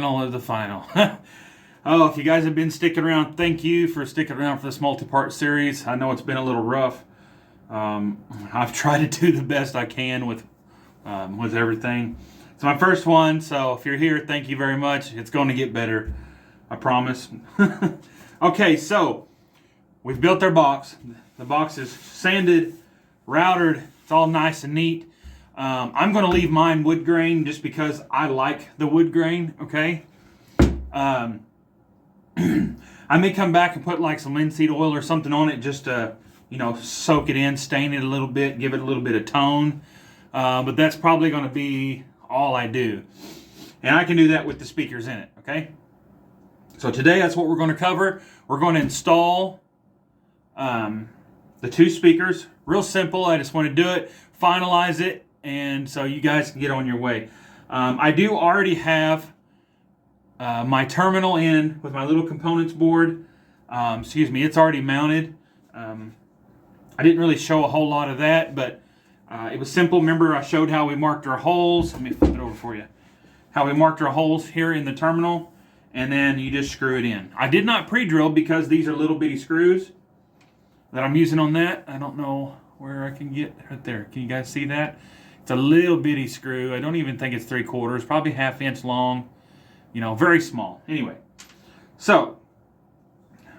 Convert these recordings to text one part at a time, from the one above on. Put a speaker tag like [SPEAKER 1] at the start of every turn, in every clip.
[SPEAKER 1] final of the final. Oh, if you guys have been sticking around, thank you for sticking around for this multi-part series. I know it's been a little rough. I've tried to do the best I can with everything. It's my first one, so if you're here, thank you very much. It's going to get better, I promise. Okay, so we've built our box. The box is sanded, routered. It's all nice and neat. I'm going to leave mine wood grain just because I like the wood grain, okay? I may come back and put like some linseed oil or something on it just to, you know, soak it in, stain it a little bit, give it a little bit of tone. But that's probably going to be all I do. And I can do that with the speakers in it, okay? So today that's what we're going to cover. We're going to install the two speakers. Real simple. I just want to do it, finalize it, and so you guys can get on your way. I do already have my terminal in with my little components board. It's already mounted. I didn't really show a whole lot of that, but it was simple. Remember I showed how we marked our holes. Let me flip it over for you. How we marked our holes here in the terminal, and then you just screw it in. I did not pre-drill because these are little bitty screws that I'm using on that. I don't know where I can get right there. Can you guys see that? It's a little bitty screw. I don't even think it's 3/4, probably 1/2 inch long. You know, very small. Anyway, so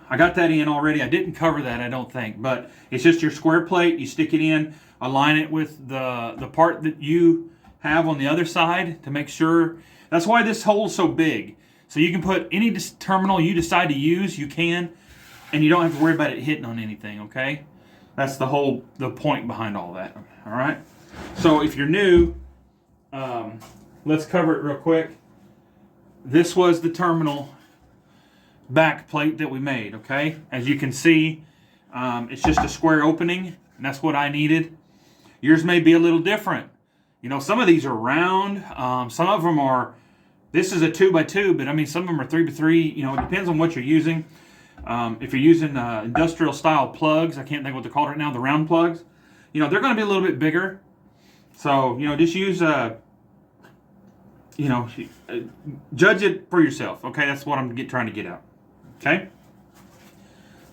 [SPEAKER 1] I got that in already. I didn't cover that, I don't think, but it's just your square plate. You stick it in, align it with the part that you have on the other side to make sure. That's why this hole is so big. So you can put any terminal you decide to use, you can, and you don't have to worry about it hitting on anything, okay? That's the point behind all that, all right? So if you're new, let's cover it real quick. This was the terminal back plate that we made, okay? As you can see, it's just a square opening, and that's what I needed. Yours may be a little different. You know, some of these are round. Some of them are, this is a 2x2, but I mean, some of them are 3x3. You know, it depends on what you're using. If you're using industrial style plugs, I can't think what they're called right now, the round plugs, you know, they're going to be a little bit bigger. So, you know, just use judge it for yourself. Okay, that's what I'm trying to get out. Okay,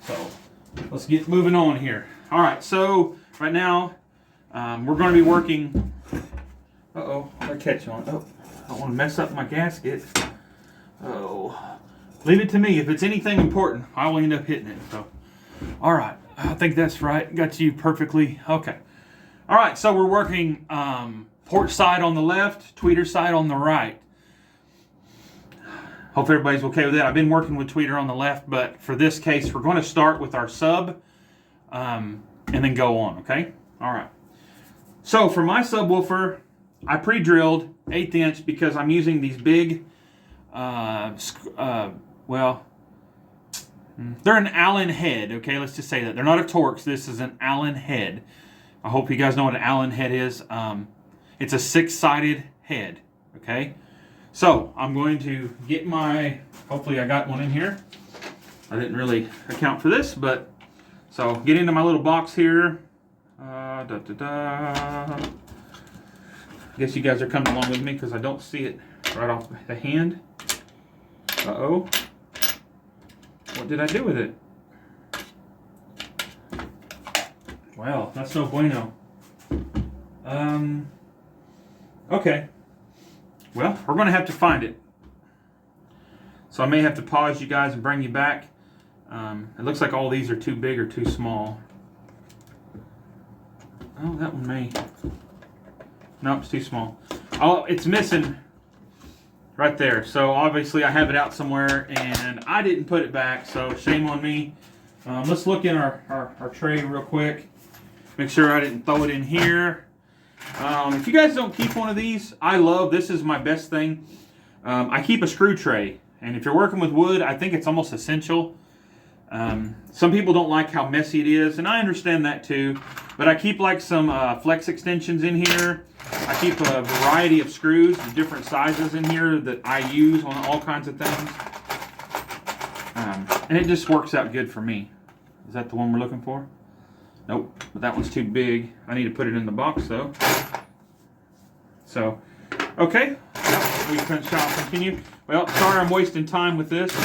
[SPEAKER 1] so let's get moving on here. All right, so right now we're going to be working. I catch on. Oh, I don't want to mess up my gasket. Oh, leave it to me. If it's anything important, I will end up hitting it. So, all right, I think that's right. Got you perfectly. Okay. All right, so we're working port side on the left, tweeter side on the right. Hope everybody's okay with that. I've been working with tweeter on the left, but for this case, we're going to start with our sub and then go on, okay? All right. So for my subwoofer, I pre-drilled 1/8 inch because I'm using these big, they're an Allen head, okay? Let's just say that. They're not a Torx. This is an Allen head. I hope you guys know what an Allen head is. It's a 6-sided head, okay? So I'm going to get hopefully I got one in here. I didn't really account for this, but so get into my little box here. I guess you guys are coming along with me because I don't see it right off the hand. Uh-oh. What did I do with it? Well, that's no bueno. Okay. Well, we're going to have to find it. So I may have to pause you guys and bring you back. It looks like all these are too big or too small. Oh, that one may. Nope, it's too small. Oh, it's missing right there. So obviously I have it out somewhere and I didn't put it back, so shame on me. Let's look in our tray real quick. Make sure I didn't throw it in here. If you guys don't keep one of these, this is my best thing. I keep a screw tray, and if you're working with wood, I think it's almost essential. Some people don't like how messy it is, and I understand that too, but I keep like some flex extensions in here. I keep a variety of screws, the different sizes in here that I use on all kinds of things. And it just works out good for me. Is that the one we're looking for? Nope, but that one's too big. I need to put it in the box though. So, okay. we shall continue. Well, sorry I'm wasting time with this.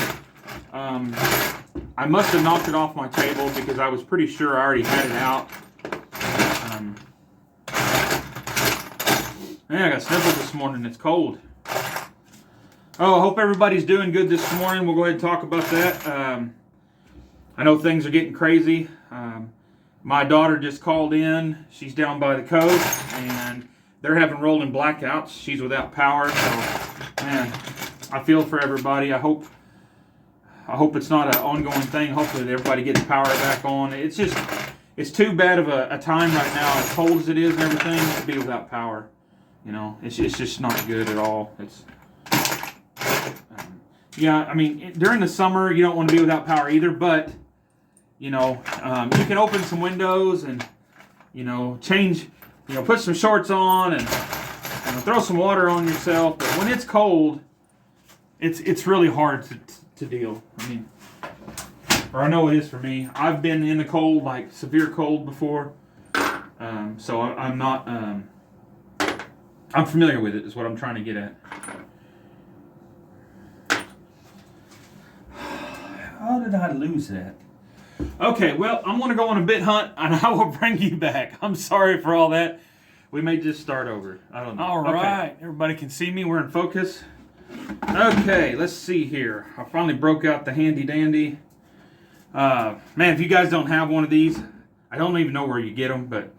[SPEAKER 1] I must have knocked it off my table because I was pretty sure I already had it out. Man, I got sniffles this morning. It's cold. Oh, I hope everybody's doing good this morning. We'll go ahead and talk about that. I know things are getting crazy. My daughter just called in. She's down by the coast, and they're having rolling blackouts. She's without power, so man, I feel for everybody. I hope it's not an ongoing thing. Hopefully everybody gets power back on. It's too bad of a time right now, as cold as it is and everything, to be without power. You know, it's just not good at all. Yeah, I mean, during the summer, you don't want to be without power either, but, you know, you can open some windows and, you know, change, you know, put some shorts on and throw some water on yourself. But when it's cold, it's really hard to deal. I mean, or I know it is for me. I've been in the cold, like severe cold before, so I'm not, I'm familiar with it, is what I'm trying to get at. How did I lose that? Okay, well, I'm going to go on a bit hunt, and I will bring you back. I'm sorry for all that. We may just start over. I don't know. All right. Everybody can see me. We're in focus. Okay, let's see here. I finally broke out the handy dandy. Man, if you guys don't have one of these, I don't even know where you get them, but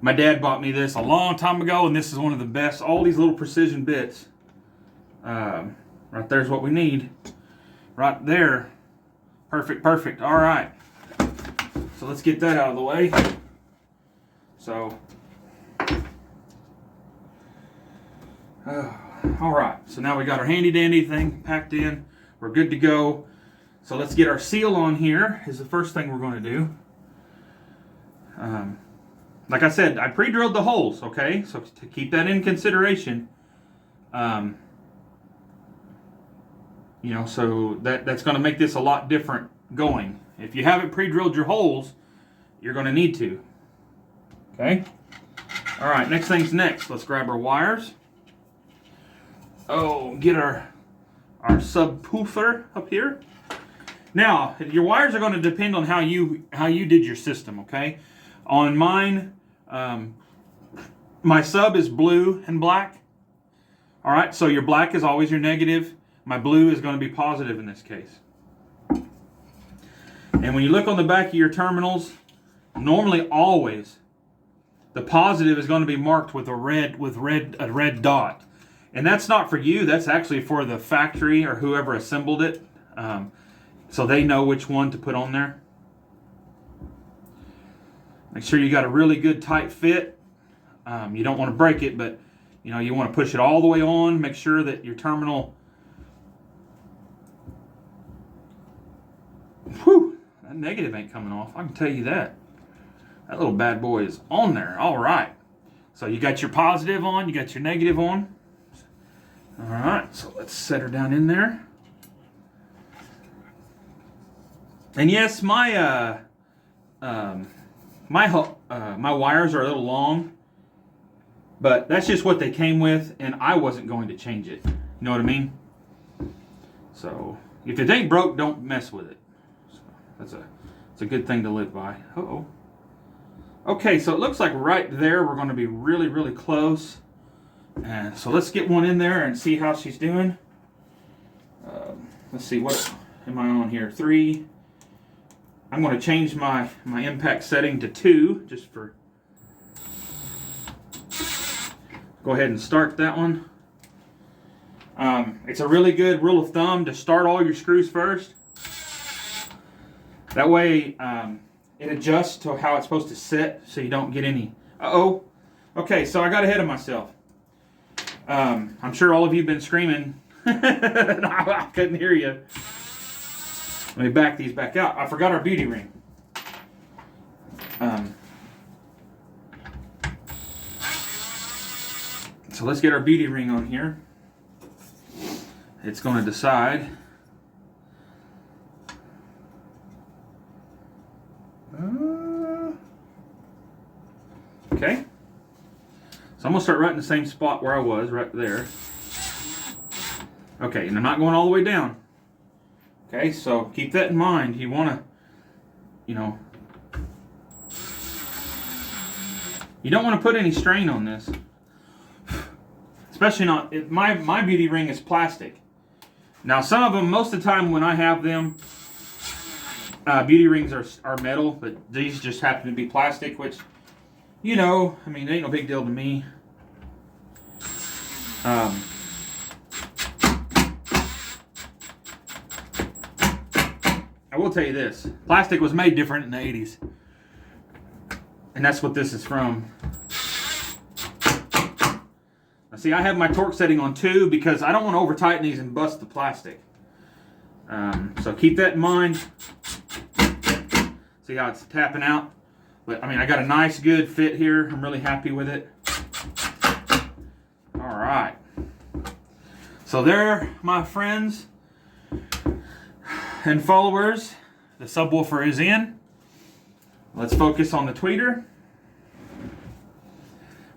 [SPEAKER 1] my dad bought me this a long time ago, and this is one of the best. All these little precision bits. Right there's what we need. Right there. Perfect. All right. So let's get that out of the way. So, all right. So now we got our handy dandy thing packed in. We're good to go. So let's get our seal on here. Is the first thing we're going to do. Like I said, I pre-drilled the holes. Okay, so to keep that in consideration. You know, so that's going to make this a lot different going. If you haven't pre-drilled your holes, you're going to need to. Okay? All right, next thing's next. Let's grab our wires. Oh, get our subwoofer up here. Now, your wires are going to depend on how you did your system, okay? On mine, my sub is blue and black. All right, so your black is always your negative. My blue is going to be positive in this case. And when you look on the back of your terminals, normally always the positive is going to be marked with a red dot. And that's not for you, that's actually for the factory or whoever assembled it. So they know which one to put on there. Make sure you got a really good tight fit. You don't want to break it, but you know, you want to push it all the way on. Make sure that your terminal, whew, that negative ain't coming off. I can tell you that. That little bad boy is on there. All right. So you got your positive on, you got your negative on. All right, so let's set her down in there. And yes, my wires are a little long, but that's just what they came with, and I wasn't going to change it. You know what I mean? So if it ain't broke, don't mess with it. So that's a good thing to live by. Uh-oh. Okay, so it looks like right there we're going to be really, really close. And so let's get one in there and see how she's doing. Let's see, what am I on here? 3. I'm going to change my impact setting to 2, just for. Go ahead and start that one. It's a really good rule of thumb to start all your screws first. That way, it adjusts to how it's supposed to sit, so you don't get any. Uh-oh. Okay, so I got ahead of myself. I'm sure all of you have been screaming. I couldn't hear you. Let me back these back out. I forgot our beauty ring. So let's get our beauty ring on here. It's going to decide. Okay. So I'm going to start right in the same spot where I was, right there. Okay, and I'm not going all the way down. Okay, so keep that in mind. You want to, you know, you don't want to put any strain on this. Especially not, my beauty ring is plastic. Now some of them, most of the time when I have them, beauty rings are metal, but these just happen to be plastic, which, you know, I mean, it ain't no big deal to me. I will tell you this. Plastic was made different in the 80s. And that's what this is from. Now see, I have my torque setting on 2 because I don't want to over tighten these and bust the plastic. So keep that in mind. See how it's tapping out? But I mean, I got a nice good fit here. I'm really happy with it. All right. So there, my friends and followers, the subwoofer is in. Let's focus on the tweeter.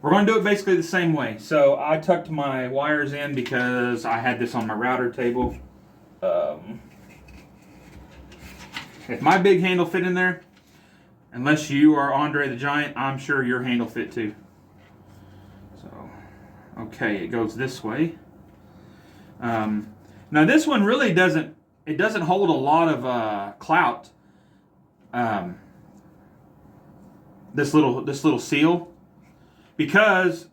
[SPEAKER 1] We're going to do it basically the same way. So I tucked my wires in because I had this on my router table. If my big handle fit in there, unless you are Andre the Giant, I'm sure your handle fit too. So, okay, it goes this way. Now this one really doesn't hold a lot of clout. This little seal, because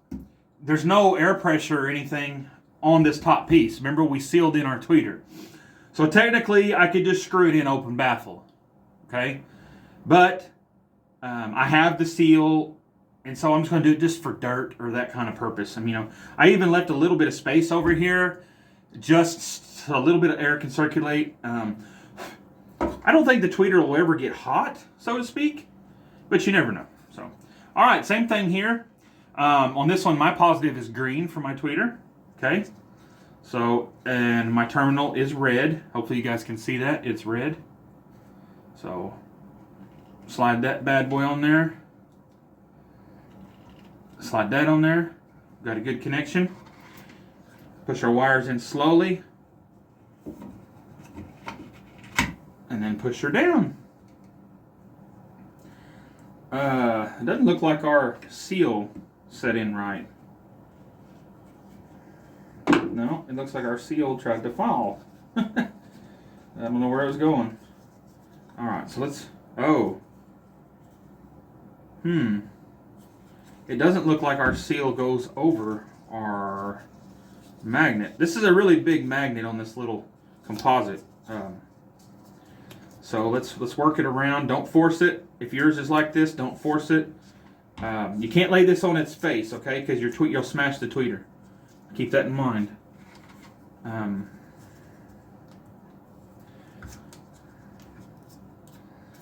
[SPEAKER 1] there's no air pressure or anything on this top piece. Remember, we sealed in our tweeter. So technically I could just screw it in open baffle. Okay, but I have the seal, and so I'm just going to do it just for dirt or that kind of purpose. I mean, you know, I even left a little bit of space over here, just so a little bit of air can circulate. I don't think the tweeter will ever get hot, so to speak, but you never know. So, all right, same thing here. On this one, my positive is green for my tweeter. Okay, so and my terminal is red. Hopefully, you guys can see that it's red. So, slide that bad boy on there. Slide that on there. Got a good connection. Push our wires in slowly. And then push her down. It doesn't look like our seal set in right. No, it looks like our seal tried to fall. I don't know where it was going. Alright, so let's... Oh. It doesn't look like our seal goes over our magnet. This is a really big magnet on this little composite. So let's work it around. Don't force it. If yours is like this, don't force it. You can't lay this on its face, okay? Because you'll smash the tweeter. Keep that in mind.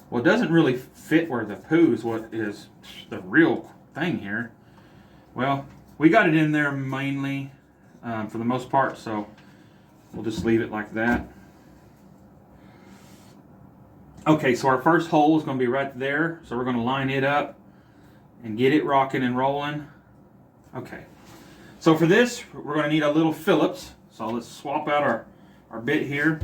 [SPEAKER 1] Well, it doesn't really fit where the poo is what is the real thing here. Well, we got it in there mainly for the most part, so we'll just leave it like that. Okay, so our first hole is going to be right there, so we're going to line it up and get it rocking and rolling. Okay, so for this, we're going to need a little Phillips, so let's swap out our bit here.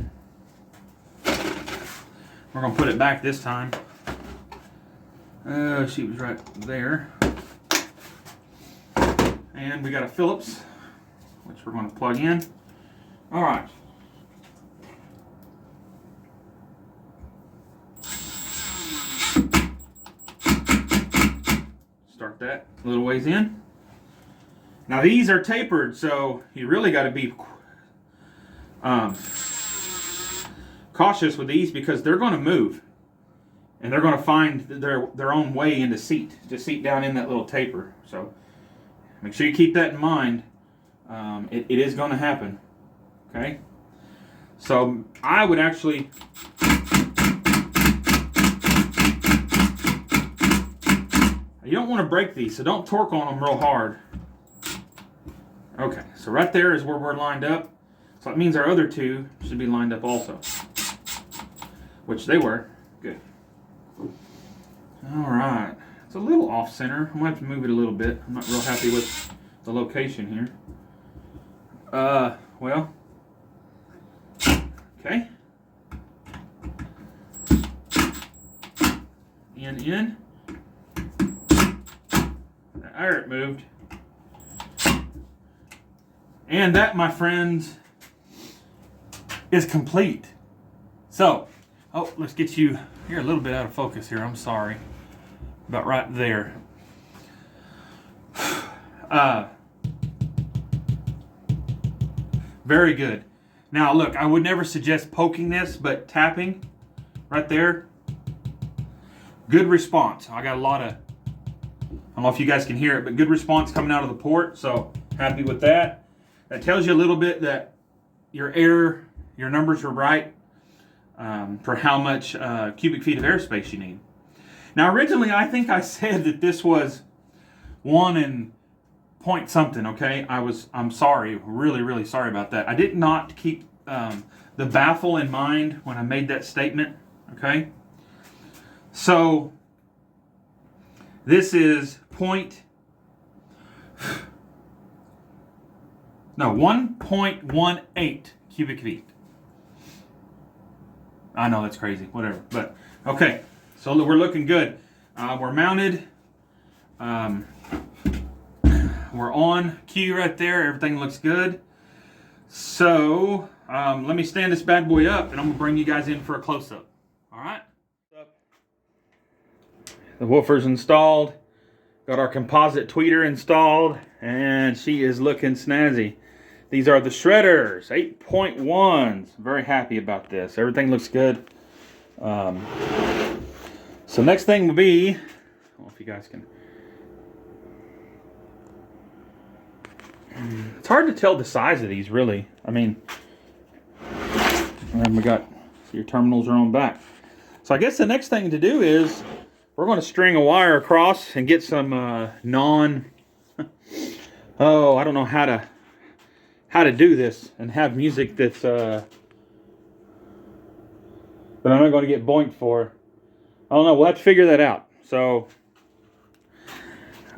[SPEAKER 1] We're going to put it back this time. She was right there. And we got a Phillips, which we're going to plug in. All right. Start that a little ways in. Now these are tapered, so you really got to be cautious with these because they're going to move. And they're going to find their own way into seat down in that little taper. So make sure you keep that in mind. It is going to happen. Okay? So I would actually... You don't want to break these, so don't torque on them real hard. Okay, so right there is where we're lined up. So that means our other two should be lined up also. Which they were. Good. Alright. It's a little off center. I'm going to have to move it a little bit. I'm not real happy with the location here. Well, Okay. In. There it moved. And that, my friends, is complete. So, oh, let's get you, you're a little bit out of focus here. I'm sorry. About right there. Very good. Now, look, I would never suggest poking this, but tapping right there. Good response. I got a lot of, I don't know if you guys can hear it, but good response coming out of the port. So happy with that. That tells you a little bit that your numbers are right for how much cubic feet of airspace you need. Now, originally, I think I said that this was 1 and point something. Okay, I'm sorry, really sorry about that. I did not keep the baffle in mind when I made that statement. Okay. So this is 1.18 cubic feet. I know that's crazy, whatever, but okay. So we're looking good. We're mounted. We're on cue right there. Everything looks good. So let me stand this bad boy up, and I'm gonna bring you guys in for a close-up. All right. The woofer's installed. Got our composite tweeter installed, and she is looking snazzy. These are the shredders, 8.1s. Very happy about this. Everything looks good. So next thing will be, I don't know if you guys can. It's hard to tell the size of these, really. I mean, and we got, so your terminals are on back. So I guess the next thing to do is we're going to string a wire across and get some I don't know how to do this and have music that's that I'm not going to get boinked for. I don't know. We'll have to figure that out. So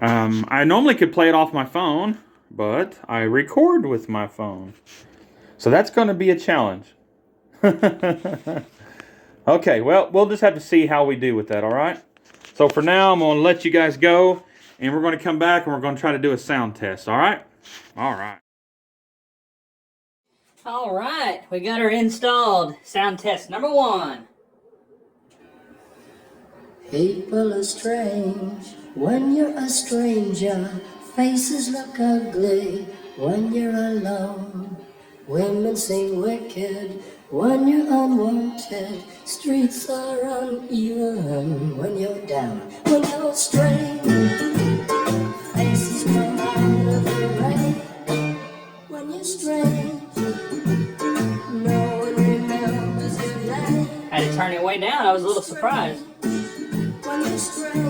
[SPEAKER 1] I normally could play it off my phone, but I record with my phone. So that's going to be a challenge. Okay, well, we'll just have to see how we do with that, all right? So for now, I'm going to let you guys go, and we're going to come back, and we're going to try to do a sound test, all right? All right.
[SPEAKER 2] All right, we got her installed. Sound test number 1.
[SPEAKER 3] People are strange when you're a stranger. Faces look ugly when you're alone. Women seem wicked when you're unwanted. Streets are uneven when you're down. When you're strange, faces come out of the rain. When you're strange, no one remembers your name.
[SPEAKER 2] Had to turn it way down. I was a little surprised.
[SPEAKER 3] When you're strange.